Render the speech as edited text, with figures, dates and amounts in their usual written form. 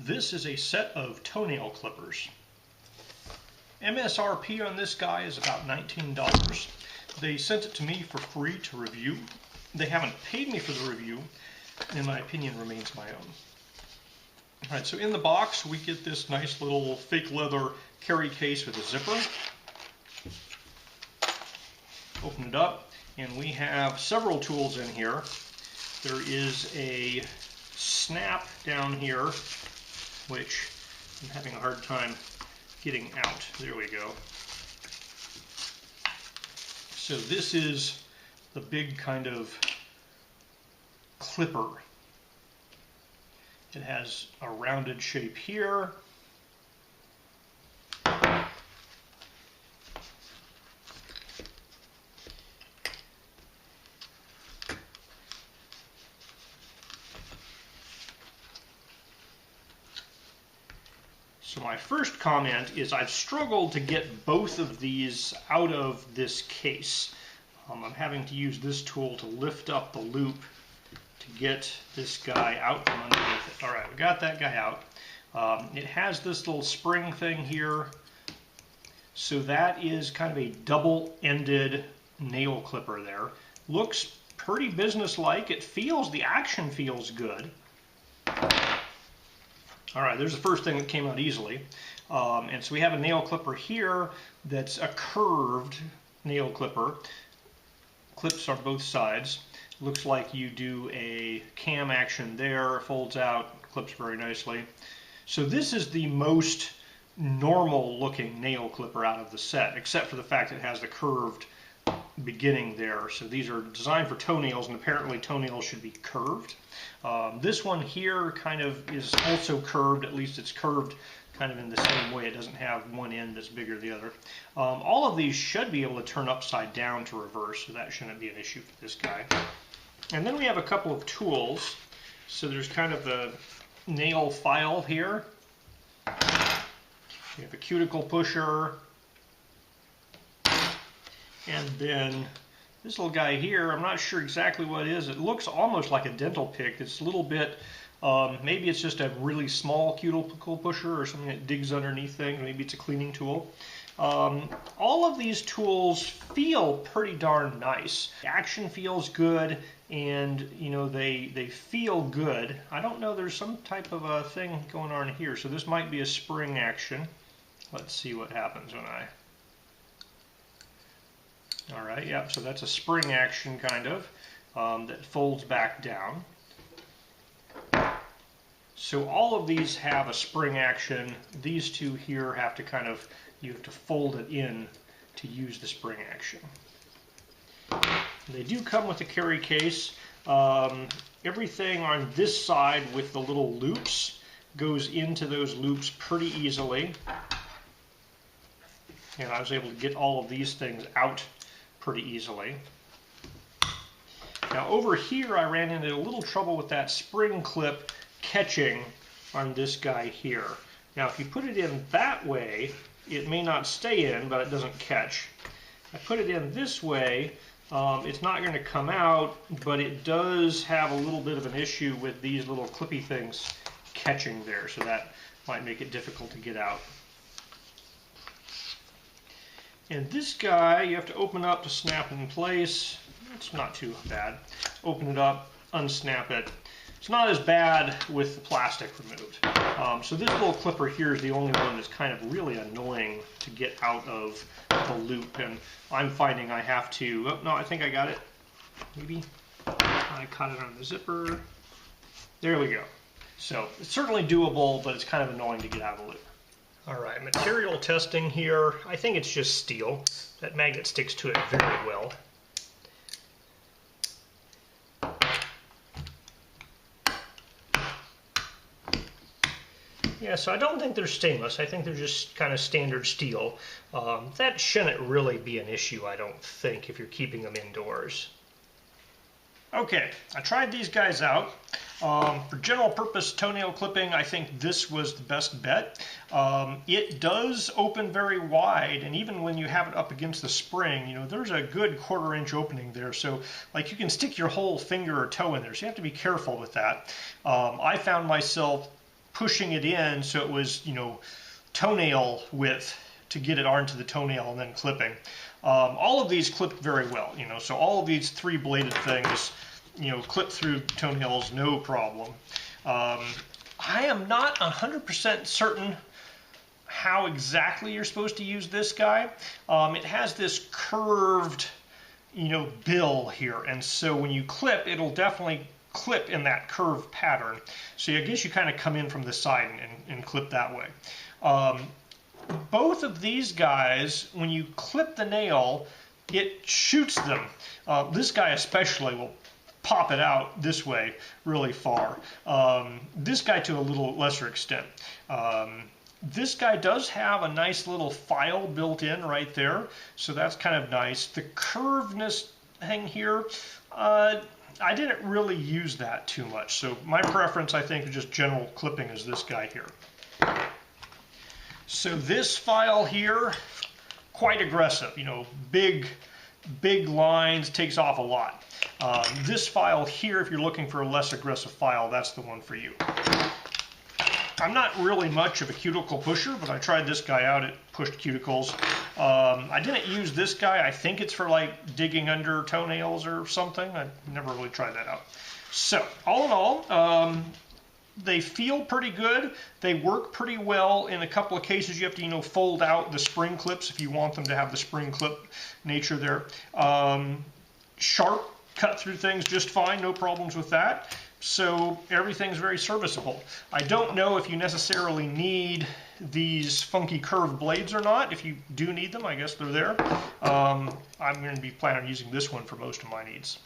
This is a set of toenail clippers. MSRP on this guy is about $19. They sent it to me for free to review. They haven't paid me for the review, and my opinion remains my own. Alright, so in the box we get this nice little fake leather carry case with a zipper. Open it up, and we have several tools in here. There is a snap down here, which I'm having a hard time getting out. There we go. So this is the big kind of clipper. It has a rounded shape here. So my first comment is I've struggled to get both of these out of this case. I'm having to use this tool to lift up the loop to get this guy out from underneath it. Alright, we got that guy out. It has this little spring thing here. So that is kind of a double-ended nail clipper there. Looks pretty businesslike. It feels, the action feels good. Alright, there's the first thing that came out easily. And so we have a nail clipper here that's a curved nail clipper. Clips on both sides. Looks like you do a cam action there, folds out, clips very nicely. So this is the most normal looking nail clipper out of the set, except for the fact that it has the curved beginning there. So these are designed for toenails, and apparently toenails should be curved. This one here kind of is also curved, at least it's curved kind of in the same way. It doesn't have one end that's bigger than the other. All of these should be able to turn upside down to reverse, so that shouldn't be an issue for this guy. And then we have a couple of tools. So there's kind of the nail file here. We have a cuticle pusher. And then this little guy here, I'm not sure exactly what it is. It looks almost like a dental pick. It's a little bit, maybe it's just a really small cuticle pusher or something that digs underneath things. Maybe it's a cleaning tool. All of these tools feel pretty darn nice. The action feels good, and you know, they feel good. I don't know, there's some type of a thing going on here, so this might be a spring action. Let's see what happens when I... Alright, yep, so that's a spring action kind of, that folds back down. So all of these have a spring action. These two here have to kind of, you have to fold it in to use the spring action. They do come with a carry case. Everything on this side with the little loops goes into those loops pretty easily. And I was able to get all of these things out pretty easily. Now over here I ran into a little trouble with that spring clip catching on this guy here. Now if you put it in that way, it may not stay in, but it doesn't catch. I put it in this way, it's not going to come out, but it does have a little bit of an issue with these little clippy things catching there, so that might make it difficult to get out. And this guy, you have to open up to snap it in place. It's not too bad. Open it up, unsnap it. It's not as bad with the plastic removed. So this little clipper here is the only one that's kind of really annoying to get out of the loop. And I'm finding I have to, oh no, I think I got it. Maybe. I caught it on the zipper. There we go. So it's certainly doable, but it's kind of annoying to get out of the loop. Alright, material testing here. I think it's just steel. That magnet sticks to it very well. Yeah, so I don't think they're stainless. I think they're just kind of standard steel. That shouldn't really be an issue, I don't think, if you're keeping them indoors. Okay, I tried these guys out. For general purpose toenail clipping, I think this was the best bet. It does open very wide, and even when you have it up against the spring, you know, there's a good 1/4 inch opening there. So like you can stick your whole finger or toe in there, so you have to be careful with that. I found myself pushing it in so it was, you know, toenail width to get it onto the toenail and then clipping. All of these clip very well, you know, so all of these 3-bladed things, you know, clip through toenails no problem. I am not 100% certain how exactly you're supposed to use this guy. It has this curved, you know, bill here, and so when you clip, it'll definitely clip in that curved pattern. So I guess you kind of come in from the side and clip that way. Both of these guys, when you clip the nail, it shoots them. This guy especially will pop it out this way really far. This guy to a little lesser extent. This guy does have a nice little file built in right there, so that's kind of nice. The curvedness thing here, I didn't really use that too much, so my preference, I think, is just general clipping is this guy here. So this file here, quite aggressive, you know, big lines, takes off a lot. This file here, if you're looking for a less aggressive file, that's the one for you. I'm not really much of a cuticle pusher, but I tried this guy out. It pushed cuticles. I didn't use this guy. I think it's for like digging under toenails or something. I never really tried that out. So all in all, they feel pretty good. They work pretty well. In a couple of cases, you have to, you know, fold out the spring clips if you want them to have the spring clip nature there. Sharp, cut through things just fine, no problems with that. So everything's very serviceable. I don't know if you necessarily need these funky curved blades or not. If you do need them, I guess they're there. I'm going to be planning on using this one for most of my needs.